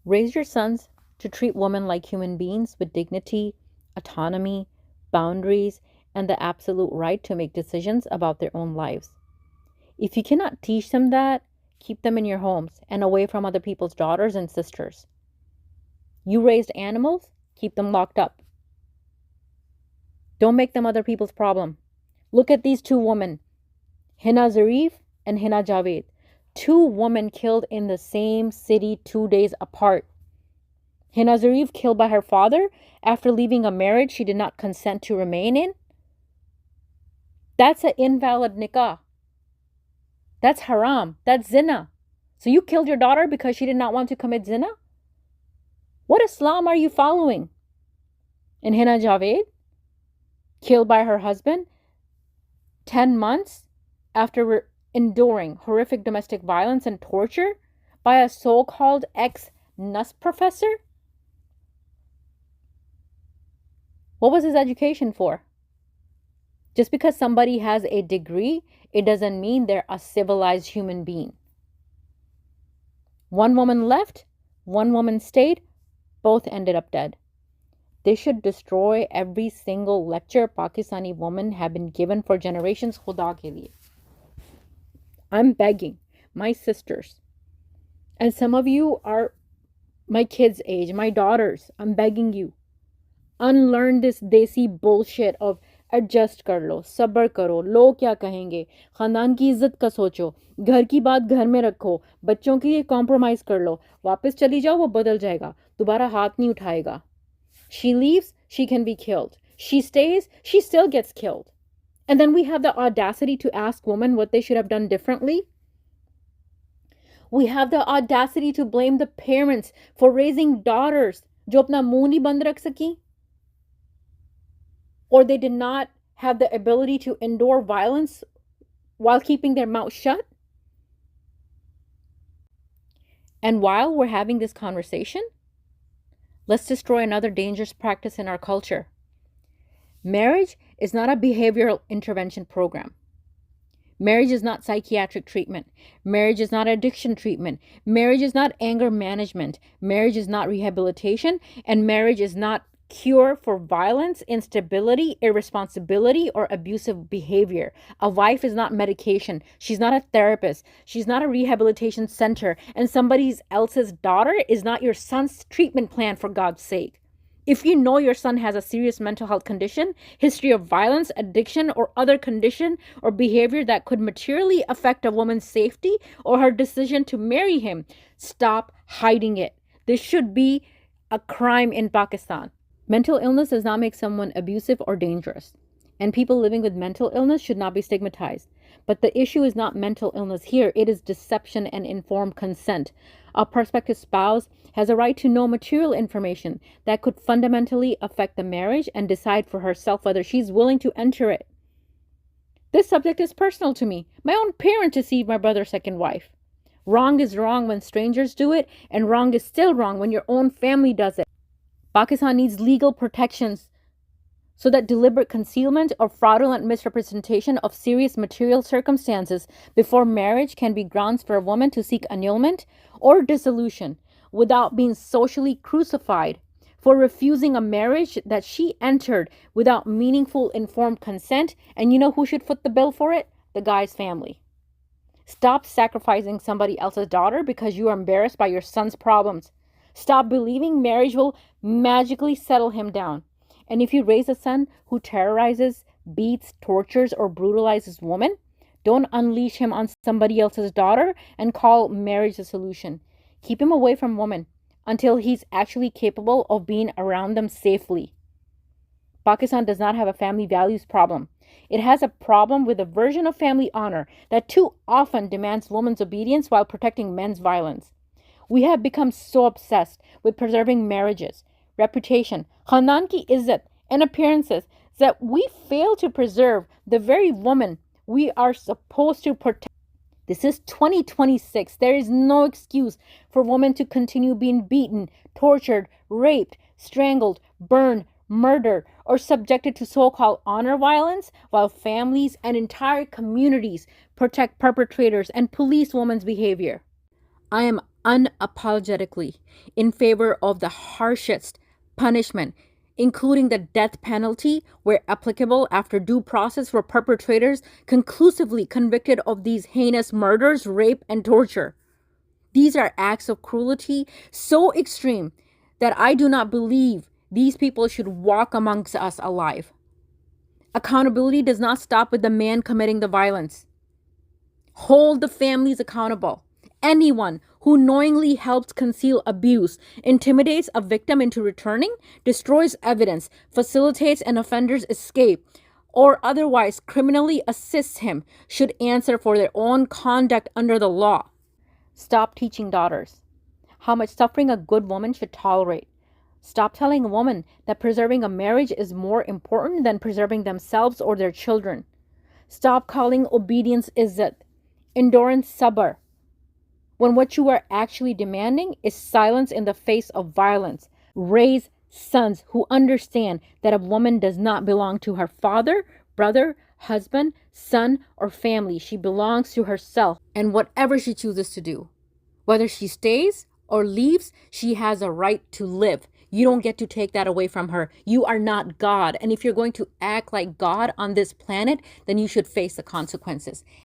Raise your sons to treat women like human beings with dignity, autonomy, boundaries, and the absolute right to make decisions about their own lives. If you cannot teach them that, keep them in your homes and away from other people's daughters and sisters. You raised animals, keep them locked up. Don't make them other people's problem. Look at these two women, Hina Zarif and Hina Javed. Two women killed in the same city 2 days apart. Hina Zarif killed by her father after leaving a marriage she did not consent to remain in. That's an invalid nikah. That's haram. That's zina. So you killed your daughter because she did not want to commit zina? What Islam are you following? And Hina Javed, killed by her husband 10 months after enduring horrific domestic violence and torture by a so-called ex-nus professor? What was his education for? Just because somebody has a degree, it doesn't mean they're a civilized human being. One woman left, one woman stayed, both ended up dead. They should destroy every single lecture Pakistani women have been given for generations. Khuda ke liye. I'm begging my sisters, and some of you are my kids' age, my daughters, I'm begging you, unlearn this desi bullshit of adjust कर लो, सब्र करो, लोग क्या कहेंगे, खानदान की इज्जत का सोचो, घर की बात घर में रखो, बच्चों के लिए कॉम्प्रोमाइज कर लो, वापस चली जाओ, वो बदल जाएगा, दोबारा हाथ नहीं उठाएगा. She leaves, she can be killed. She stays, she still gets killed. And then we have the audacity to ask women what they should have done differently. We have the audacity to blame the parents for raising daughters जो अपना मुंह नहीं बंद रख सकी, or they did not have the ability to endure violence while keeping their mouth shut. And while we're having this conversation, let's destroy another dangerous practice in our culture. Marriage is not a behavioral intervention program. Marriage is not psychiatric treatment. Marriage is not addiction treatment. Marriage is not anger management. Marriage is not rehabilitation. And marriage is not cure for violence, instability, irresponsibility, or abusive behavior. A wife is not medication. She's not a therapist. She's not a rehabilitation center. And somebody else's daughter is not your son's treatment plan, for God's sake. If you know your son has a serious mental health condition, history of violence, addiction, or other condition or behavior that could materially affect a woman's safety or her decision to marry him, stop hiding it. This should be a crime in Pakistan. Mental illness does not make someone abusive or dangerous, and people living with mental illness should not be stigmatized. But the issue is not mental illness here, it is deception and informed consent. A prospective spouse has a right to know material information that could fundamentally affect the marriage and decide for herself whether she's willing to enter it. This subject is personal to me. My own parent deceived my brother's second wife. Wrong is wrong when strangers do it, and wrong is still wrong when your own family does it. Pakistan needs legal protections so that deliberate concealment or fraudulent misrepresentation of serious material circumstances before marriage can be grounds for a woman to seek annulment or dissolution without being socially crucified for refusing a marriage that she entered without meaningful informed consent. And you know who should foot the bill for it? The guy's family. Stop sacrificing somebody else's daughter because you are embarrassed by your son's problems. Stop believing marriage will magically settle him down. And if you raise a son who terrorizes, beats, tortures, or brutalizes women, don't unleash him on somebody else's daughter and call marriage a solution. Keep him away from women until he's actually capable of being around them safely. Pakistan does not have a family values problem. It has a problem with a version of family honor that too often demands women's obedience while protecting men's violence. We have become so obsessed with preserving marriages, reputation, khandan ki izzat, and appearances that we fail to preserve the very woman we are supposed to protect. This is 2026. There is no excuse for women to continue being beaten, tortured, raped, strangled, burned, murdered, or subjected to so-called honor violence while families and entire communities protect perpetrators and police women's behavior. I am unapologetically in favor of the harshest punishment, including the death penalty where applicable after due process for perpetrators conclusively convicted of these heinous murders, rape, and torture. These are acts of cruelty so extreme that I do not believe these people should walk amongst us alive. Accountability does not stop with the man committing the violence. Hold the families accountable. Anyone who knowingly helps conceal abuse, intimidates a victim into returning, destroys evidence, facilitates an offender's escape, or otherwise criminally assists him should answer for their own conduct under the law. Stop teaching daughters how much suffering a good woman should tolerate. Stop telling a woman that preserving a marriage is more important than preserving themselves or their children. Stop calling obedience izzat, endurance sabr, when what you are actually demanding is silence in the face of violence. Raise sons who understand that a woman does not belong to her father, brother, husband, son, or family. She belongs to herself and whatever she chooses to do. Whether she stays or leaves, she has a right to live. You don't get to take that away from her. You are not God. And if you're going to act like God on this planet, then you should face the consequences.